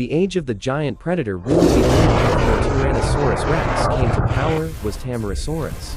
The age of the giant predator really began before Tyrannosaurus rex came to power was Tamarosaurus.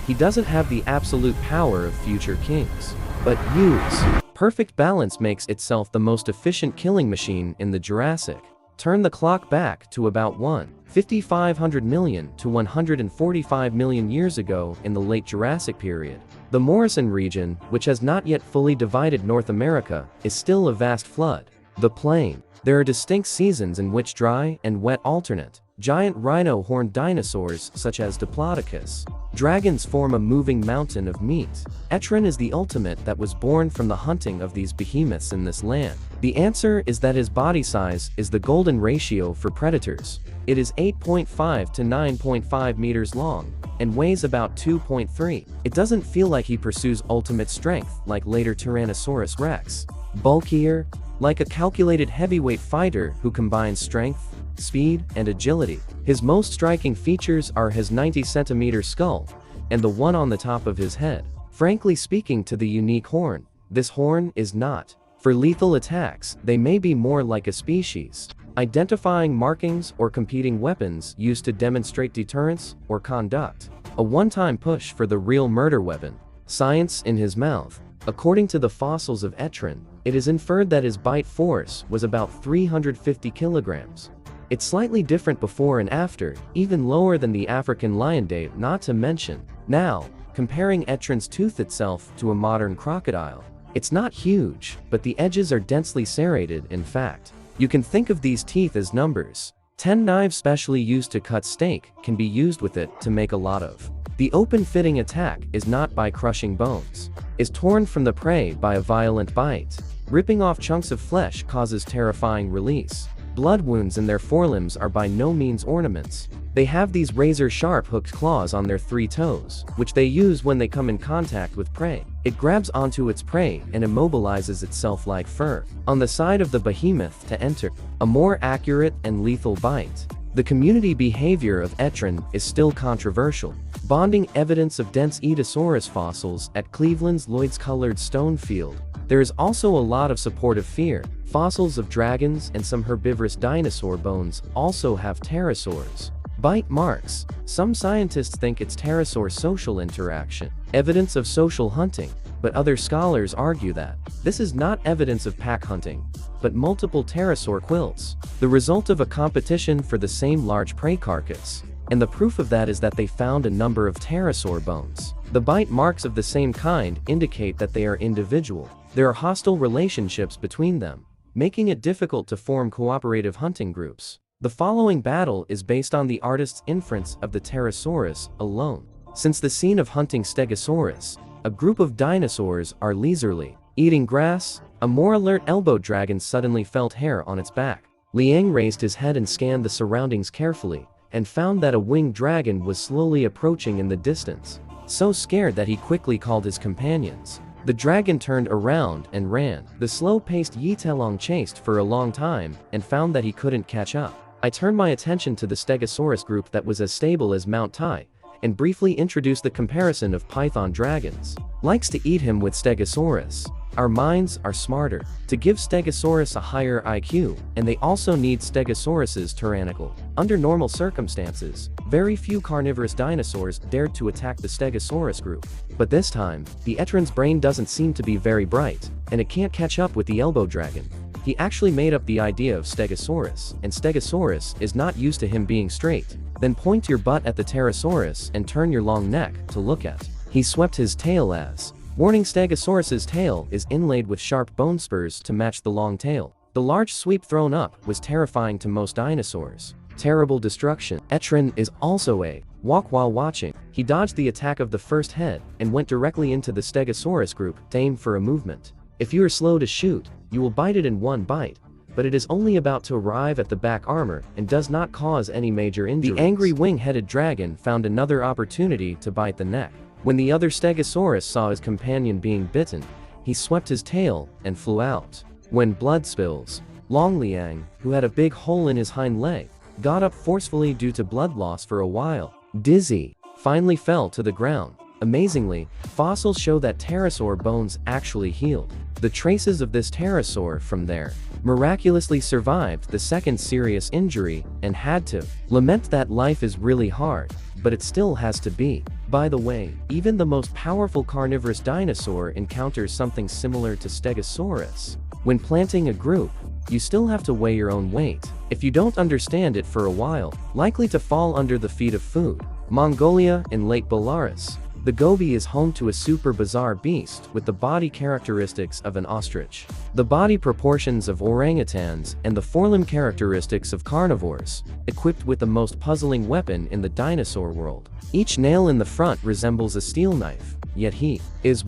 He doesn't have the absolute power of future kings, but use. Perfect balance makes itself the most efficient killing machine in the Jurassic. Turn the clock back to about 1,500 million to 145 million years ago in the late Jurassic period. The Morrison region, which has not yet fully divided North America, is still a vast flood. The plain. There are distinct seasons in which dry and wet alternate. Giant rhino-horned dinosaurs such as Diplodocus. Dragons form a moving mountain of meat. Etron is the ultimate that was born from the hunting of these behemoths in this land. The answer is that his body size is the golden ratio for predators. It is 8.5 to 9.5 meters long and weighs about 2.3. It doesn't feel like he pursues ultimate strength like later Tyrannosaurus rex. Bulkier, like a calculated heavyweight fighter who combines strength, speed, and agility. His most striking features are his 90-centimeter skull and the one on the top of his head. Frankly speaking, to the unique horn, this horn is not. For lethal attacks, they may be more like a species. Identifying markings or competing weapons used to demonstrate deterrence or conduct. A one-time push for the real murder weapon. Science in his mouth. According to the fossils of Etron, it is inferred that his bite force was about 350 kilograms. It's slightly different before and after, even lower than the African lionidae, not to mention. Now, comparing Etron's tooth itself to a modern crocodile. It's not huge, but the edges are densely serrated. In fact, you can think of these teeth as numbers. 10 knives specially used to cut steak can be used with it to make a lot of. The open-fitting attack is not by crushing bones. Is torn from the prey by a violent bite. Ripping off chunks of flesh causes terrifying release. Blood wounds in their forelimbs are by no means ornaments. They have these razor-sharp hooked claws on their 3 toes, which they use when they come in contact with prey. It grabs onto its prey and immobilizes itself like fur on the side of the behemoth to enter a more accurate and lethal bite. The community behavior of Etron is still controversial. Bonding evidence of dense Edosaurus fossils at Cleveland's Lloyd's-colored stone field. There is also a lot of supportive fear. Fossils of dragons and some herbivorous dinosaur bones also have pterosaurs. Bite marks. Some scientists think it's pterosaur social interaction, evidence of social hunting, but other scholars argue that this is not evidence of pack hunting, but multiple pterosaur quills, the result of a competition for the same large prey carcass. And the proof of that is that they found a number of pterosaur bones. The bite marks of the same kind indicate that they are individual. There are hostile relationships between them, making it difficult to form cooperative hunting groups. The following battle is based on the artist's inference of the Pterosaurus alone. Since the scene of hunting Stegosaurus, a group of dinosaurs are leisurely eating grass, a more alert elbow dragon suddenly felt hair on its back. Liang raised his head and scanned the surroundings carefully, and found that a winged dragon was slowly approaching in the distance. So scared that he quickly called his companions. The dragon turned around and ran. The slow-paced Yitelong chased for a long time and found that he couldn't catch up. I turned my attention to the Stegosaurus group that was as stable as Mount Tai, and briefly introduced the comparison of python dragons. Likes to eat him with Stegosaurus. Our minds are smarter. To give Stegosaurus a higher IQ, and they also need Stegosaurus's tyrannical. Under normal circumstances, very few carnivorous dinosaurs dared to attack the Stegosaurus group. But this time, the Etron's brain doesn't seem to be very bright, and it can't catch up with the elbow dragon. He actually made up the idea of Stegosaurus, and Stegosaurus is not used to him being straight. Then point your butt at the Pterosaurus and turn your long neck to look at. He swept his tail as. Warning: Stegosaurus's tail is inlaid with sharp bone spurs to match the long tail. The large sweep thrown up was terrifying to most dinosaurs. Terrible destruction. Etron is also a walk while watching. He dodged the attack of the first head and went directly into the Stegosaurus group to aim for a movement. If you are slow to shoot, you will bite it in one bite, but it is only about to arrive at the back armor and does not cause any major injuries. The angry wing-headed dragon found another opportunity to bite the neck. When the other Stegosaurus saw his companion being bitten, he swept his tail and flew out. When blood spills, Long Liang, who had a big hole in his hind leg, got up forcefully due to blood loss for a while. Dizzy, finally fell to the ground. Amazingly, fossils show that pterosaur bones actually healed. The traces of this pterosaur from there miraculously survived the second serious injury and had to lament that life is really hard, but it still has to be. By the way, even the most powerful carnivorous dinosaur encounters something similar to Stegosaurus. When planting a group, you still have to weigh your own weight. If you don't understand it for a while, likely to fall under the feet of food. Mongolia in Lake Belarus. The goby is home to a super bizarre beast with the body characteristics of an ostrich, the body proportions of orangutans, and the forelimb characteristics of carnivores, equipped with the most puzzling weapon in the dinosaur world. Each nail in the front resembles a steel knife, yet he is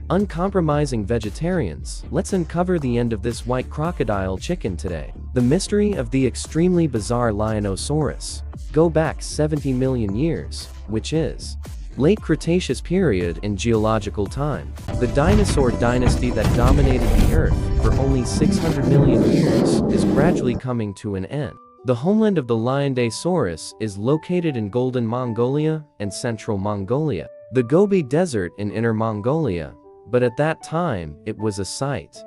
uncompromising vegetarians. Let's uncover the end of this white crocodile chicken today. The mystery of the extremely bizarre Lianosaurus. Go back 70 million years, which is late Cretaceous period in geological time. The dinosaur dynasty that dominated the Earth for only 600 million years is gradually coming to an end. The homeland of the Liandasaurus is located in Golden Mongolia and Central Mongolia, the Gobi Desert in Inner Mongolia, but at that time it was a site.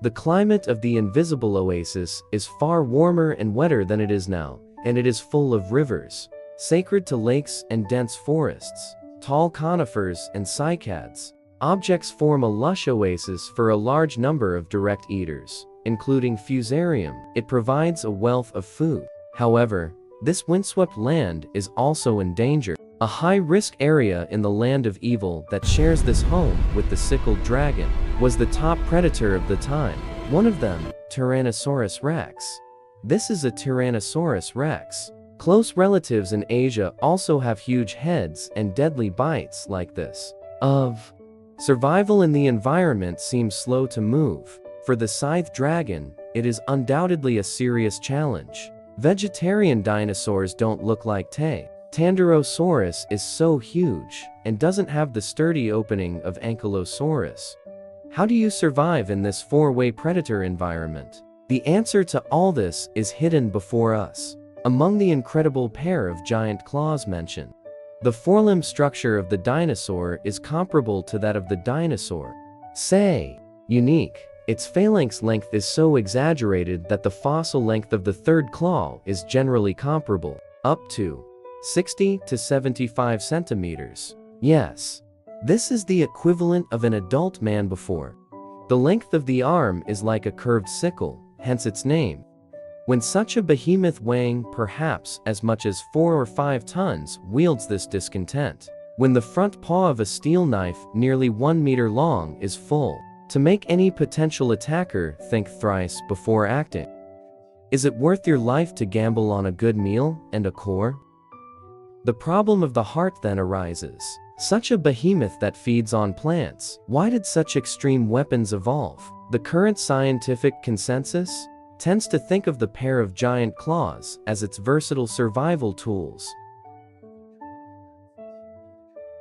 The climate of the invisible oasis is far warmer and wetter than it is now, and it is full of rivers, sacred to lakes and dense forests, tall conifers and cycads. Objects form a lush oasis for a large number of direct eaters, including Fusarium. It provides a wealth of food. However, this windswept land is also in danger. A high-risk area in the land of evil that shares this home with the sickled dragon was the top predator of the time. One of them, Tyrannosaurus rex. This is a Tyrannosaurus rex. Close relatives in Asia also have huge heads and deadly bites like this. Survival in the environment seems slow to move. For the scythe dragon, it is undoubtedly a serious challenge. Vegetarian dinosaurs don't look like Tanderosaurus is so huge and doesn't have the sturdy opening of Ankylosaurus. How do you survive in this four-way predator environment? The answer to all this is hidden before us, among the incredible pair of giant claws mentioned. The forelimb structure of the dinosaur is comparable to that of the dinosaur. Unique. Its phalanx length is so exaggerated that the fossil length of the third claw is generally comparable, up to 60 to 75 centimeters. Yes, this is the equivalent of an adult man before. The length of the arm is like a curved sickle, hence its name. When such a behemoth weighing perhaps as much as 4 or 5 tons wields this discontent, when the front paw of a steel knife nearly 1 meter long is full, to make any potential attacker think thrice before acting. Is it worth your life to gamble on a good meal and a core? The problem of the heart then arises. Such a behemoth that feeds on plants, why did such extreme weapons evolve? The current scientific consensus tends to think of the pair of giant claws as its versatile survival tools.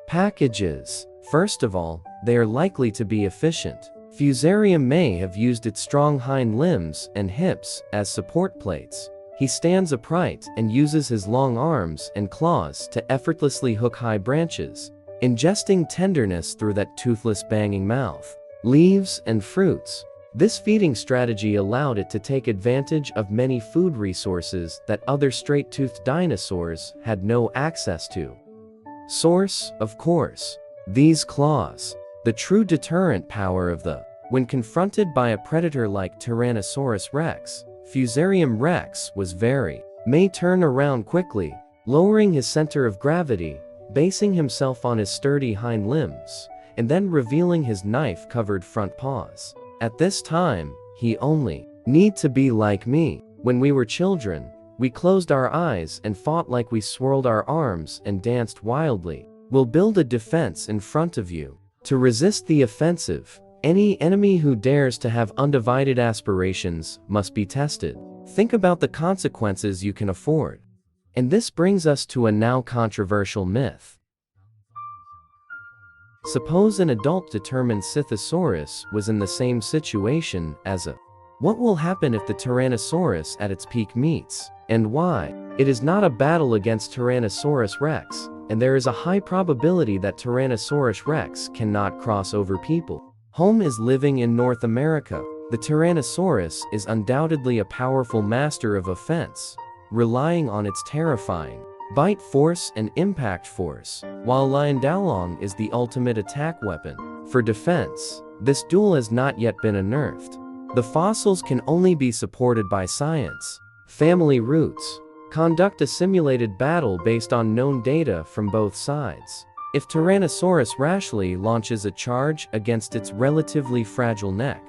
Packages. First of all, they are likely to be efficient. Fusarium may have used its strong hind limbs and hips as support plates. He stands upright and uses his long arms and claws to effortlessly hook high branches, ingesting tenderness through that toothless banging mouth. Leaves and fruits. This feeding strategy allowed it to take advantage of many food resources that other straight-toothed dinosaurs had no access to. Source, of course, these claws. The true deterrent power of when confronted by a predator like Tyrannosaurus rex, Fusarium rex may turn around quickly, lowering his center of gravity, basing himself on his sturdy hind limbs, and then revealing his knife-covered front paws. At this time, he only need to be like me. When we were children, we closed our eyes and fought like we swirled our arms and danced wildly. We'll build a defense in front of you. To resist the offensive, any enemy who dares to have undivided aspirations must be tested. Think about the consequences you can afford. And this brings us to a now controversial myth. Suppose an adult-determined Scythosaurus was in the same situation as a. What will happen if the Tyrannosaurus at its peak meets? And why? It is not a battle against Tyrannosaurus rex, and there is a high probability that Tyrannosaurus rex cannot cross over people. Home is living in North America. The Tyrannosaurus is undoubtedly a powerful master of offense, relying on its terrifying bite force and impact force, while Liondalong is the ultimate attack weapon. For defense, this duel has not yet been unearthed. The fossils can only be supported by science, family roots. Conduct a simulated battle based on known data from both sides. If Tyrannosaurus rashly launches a charge against its relatively fragile neck,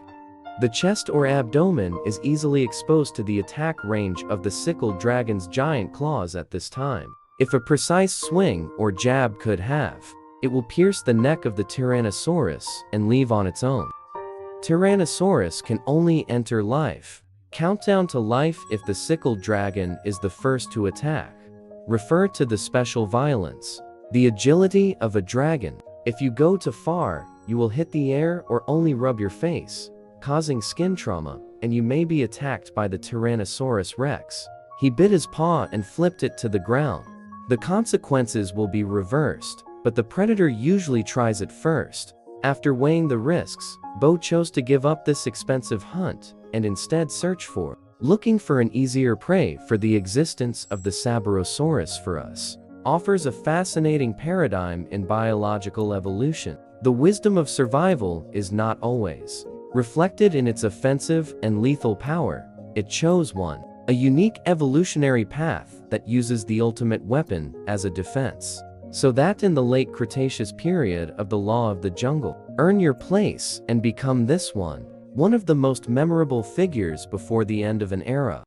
the chest or abdomen is easily exposed to the attack range of the sickled dragon's giant claws at this time. If a precise swing or jab could have, it will pierce the neck of the Tyrannosaurus and leave on its own. Tyrannosaurus can only enter life. Countdown to life if the sickled dragon is the first to attack. Refer to the special violence. The agility of a dragon. If you go too far, you will hit the air or only rub your face, causing skin trauma, and you may be attacked by the Tyrannosaurus Rex. He bit his paw and flipped it to the ground. The consequences will be reversed, but the predator usually tries it first. After weighing the risks, Bo chose to give up this expensive hunt and instead search for, looking for an easier prey. For the existence of the Sabarosaurus for us offers a fascinating paradigm in biological evolution. The wisdom of survival is not always reflected in its offensive and lethal power. It chose one, a unique evolutionary path that uses the ultimate weapon as a defense. So that in the late Cretaceous period of the law of the jungle, earn your place and become this one of the most memorable figures before the end of an era.